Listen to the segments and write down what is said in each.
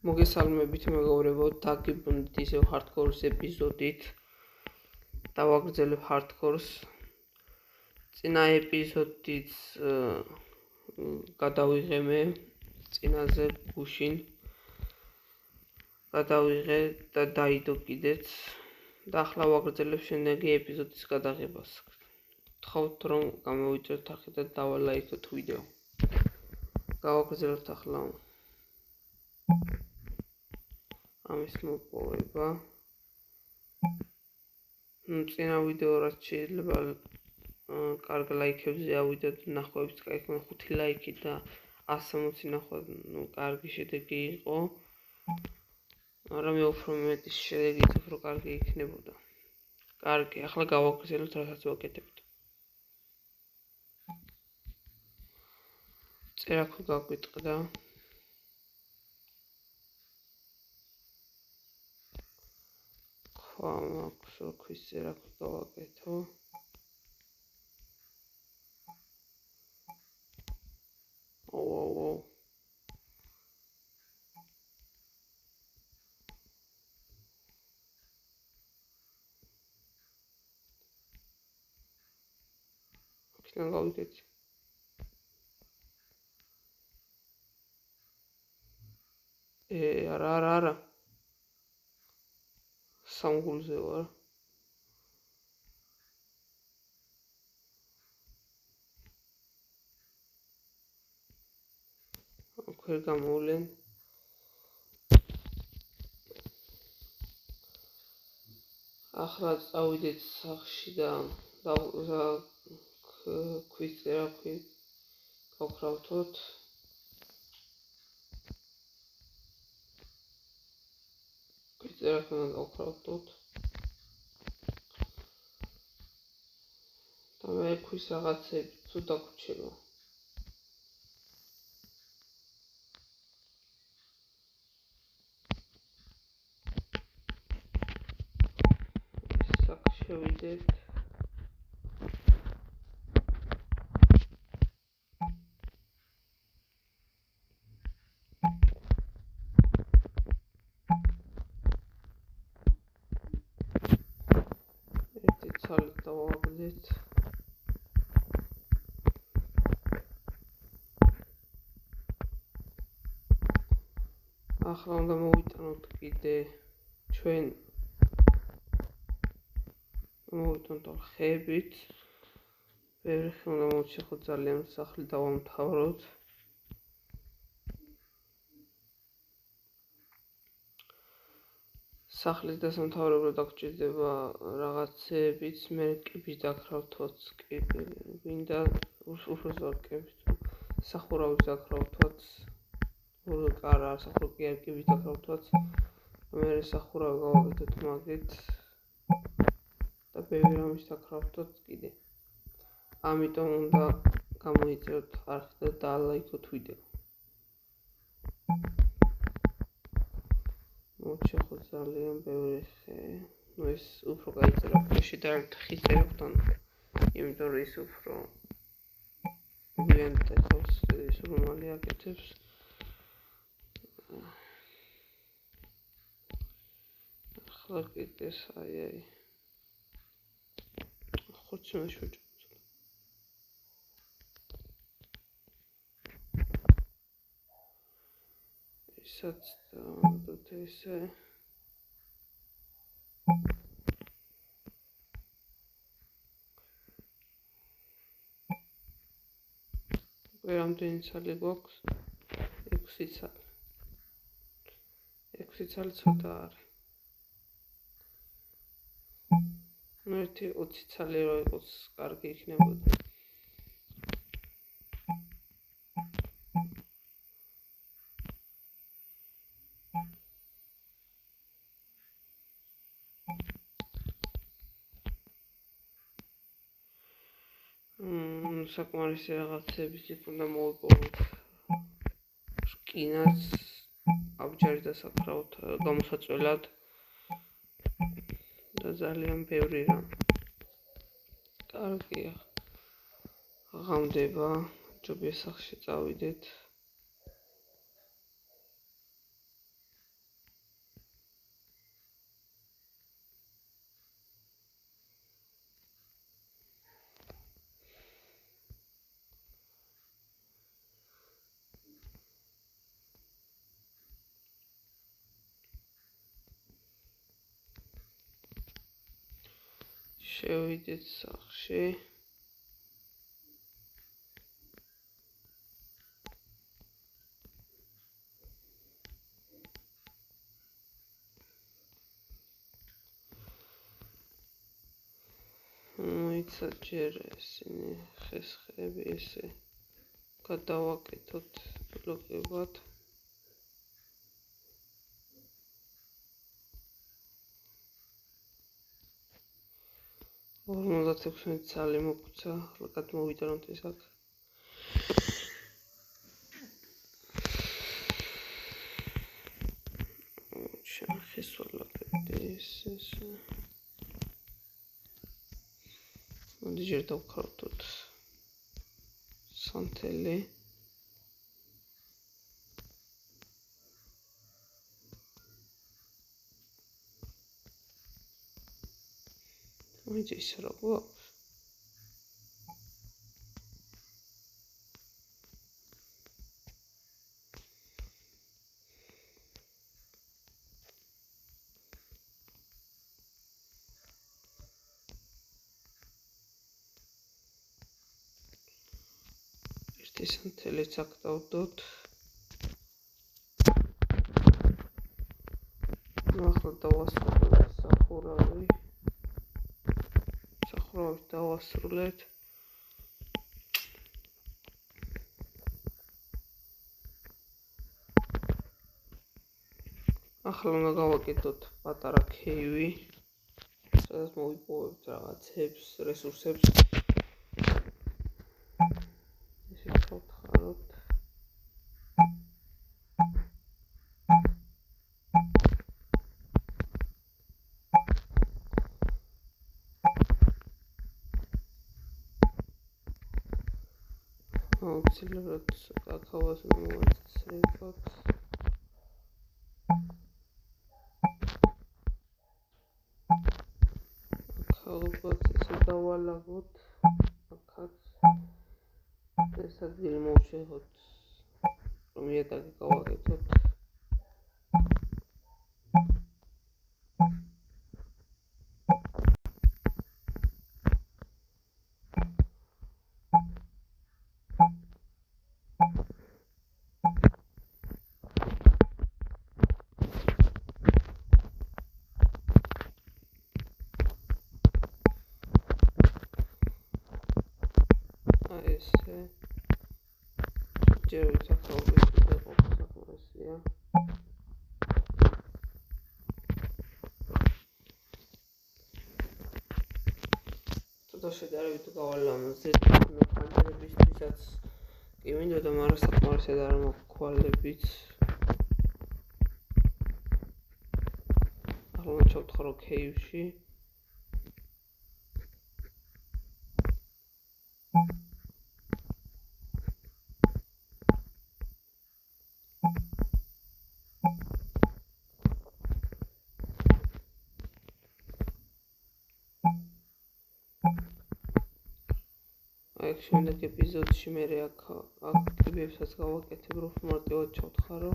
მოგესალმებით მეგობრებო, დაგიბრუნდით ისევ hardcore-ის ეპიზოდით. დავაგრძელებ hardcore-ს. წინა ეპიზოდით გადავიღე მე წინაზე გუშინ. გადავიღე და დაიდო კიდეც. და ახლა ვაგრძელებ შემდეგი ეპიზოდის გადაღებას. გთხოვთ რომ გამოვიწერთ ახლა და დავალაიქოთ ვიდეო. გავაგრძელებთ ახლა ამის მოპოვება. წინა ვიდეო რაც შეიძლება კარგ ლაიქებზე ავიდეთ, ნახვევიც კაიქმა 5 ლაიქი და 160 ნახვა, კარგი შედეგი იყო. მაგრამ მე უფრო მეტის შედეგით უფრო კარგი იქნებოდა. კარგი, ახლა გავაგრძელებთ რასაც ვაკეთებთ. წერაქვი გაგვიტყდა. მაქვს როქვის წერაქვი გავაკეთო. აქედან გავიგეთ. არა. სამგულზე ვარ. აქ ვერ გამოვლენ. ახლა წავიდეთ სახში და ქვის წერაქვი გავქრავთოთ. ქვის წერაქვი გავქრავთოთ. და მე ქვის რაღაცები თუ დაგვრჩება. შევიდეთ. ერთი ცალით დავავაგდეთ. ახლა უნდა მოვიტანოთ კიდე ჩვენ მოვიტანოთ ხეებით. ბევრი ხე უნდა მოვჩეხოთ, ძალიან სახლი დავამთავროთ. სახლის დასამთავრებლად გვჭირდება რაღაცებიც, მე კიბის დაქრავთვაც კი გვინდა, უფრო კიბის სახურავის დაქრავთვაც, არა სახურავი არ კიბის დაქრავთვაც, მე სახურავი გავაკეთოთ მაგით და ბევრი რამის დაქრავთვაც კიდე. ამიტომ უნდა გამოიწეროთ არხი და დაალაიქოთ ვიდეო. მოვჩეხოთ ძალიან ბევრი ხე. ეს უფრო კაი წერაქვია შედარებით ხის წერაქვთან, იმიტომ რომ ის უფრო გვიანად ეხავს, ის რომალი აკეთებს. ახლა კიდე აი ხოჩი მეშვეჭ. ისაც დავადოთ ესე. რამდენი ცალი გვაქვს? 6 ცალი. 6 ცალი ცოტა არის. ერთი 20 ცალი რო იყოს, კარგი იქნებოდა. საკმარისი რაღაცების იქ უნდა მოვიპოვოთ. რკინას, აბჯარი დასაქრავთ, გამოსაწველად და ძალიან ბევრი რამ. კარგია. ღამდება, ჯობია სახში წავიდეთ. შევიდეთ სახლში. მოიცა ჯერ ესენი ხესხები ესე გადავაკეთოთ ბლოკებად. 56 წალი მოგცა, ახლა გადმოვიდროთ ეს აქ. შესვალაგებდი ეს. მოდი ჯერ დავქაროთ სანთელი. მოიცა ის რა გვაქვს? ერთი სანთელიც აქ დავდოთ. ახლა დავასრულეთ სახურავი. სახურავი დავასრულეთ. ახლა უნდა გავაკეთოთ პატარა ქეივი, სადაც მოვიპოვებთ რაღაცებს, რესურსებს. ესე გავთხაროთ. აუცილებლად კაკაოს მოვაცრებოთ. ალბათ ესე დავალაგოთ. აქაც ეს ადგილი მოვშეხოთ, რომ იატაკი გავაკეთოთ. ესე ჯერ ვიწახავთ საკმარისია. ცოტა შედარებით გავალამაზეთ მექანიზმებისთვისაც კი მინდოდა, მაგრამ საკმარისად არ მაქვს ქვალებიც. ახლა ჩავთხარო ქეივში. აქ შემდეგ ეპიზოდში მე აქ კიბებსაც გავაკეთებ, რომ მარტივად ჩავთხარო.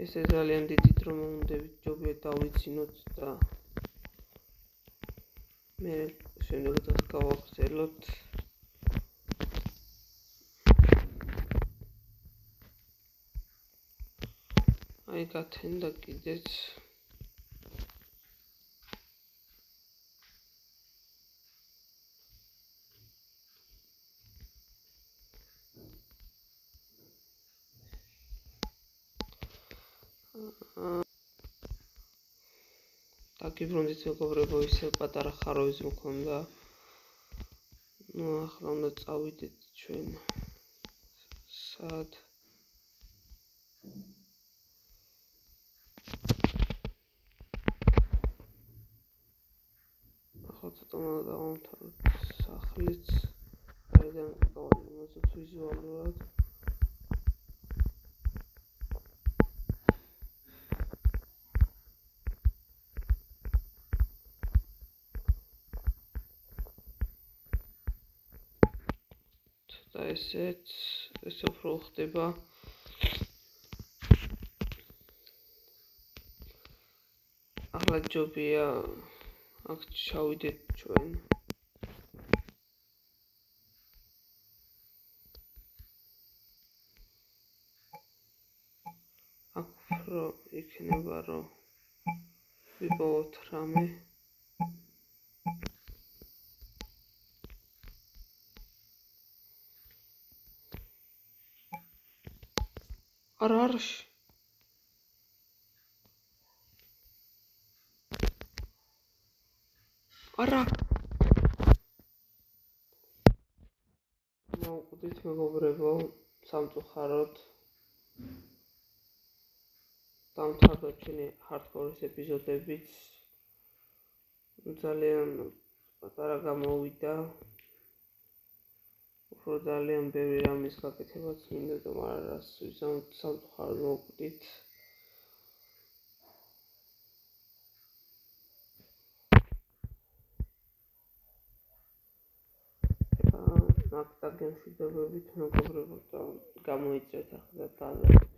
ესე ძალიან დიდი დრო მომუნდებით ჯობია დავიცინოთ და მე შემდეგაც გავაგრძელოთ. აი გათენდა კიდეც. დაგიბრუნდით მეგობრებო, ისე პატარა ხაროვის მქონდა. ნუ ახლა უნდა წავიდეთ ჩვენ სად. ახლა ცოტა უნდა დავამთავროთ სახლიც. გარედან გავაძლევოთ ვიზუალურად. ხდა ესეც, ესე უფრო ხდება. ახლა ჯობია აქ ჩავიდეთ ჩვენ. აქ რო იქნება რომ ვიპოვოთ რამე. არა არის. არა. მოვყვდით მეგობრებო, სამწუხაროდ. დამთავრდა ჩვენი hardcore-ის ეპიზოდებიც. ძალიან პატარა გამოვიდა. უფრო ძალიან ბევრი რამის გაკეთებაც მინდა, მაგრამ რას ვიზამთ სამწუხაროდ მოვყვდით. აქ და გემშვიდობებით მეგობრებო, გამოიწვევთ ახლა და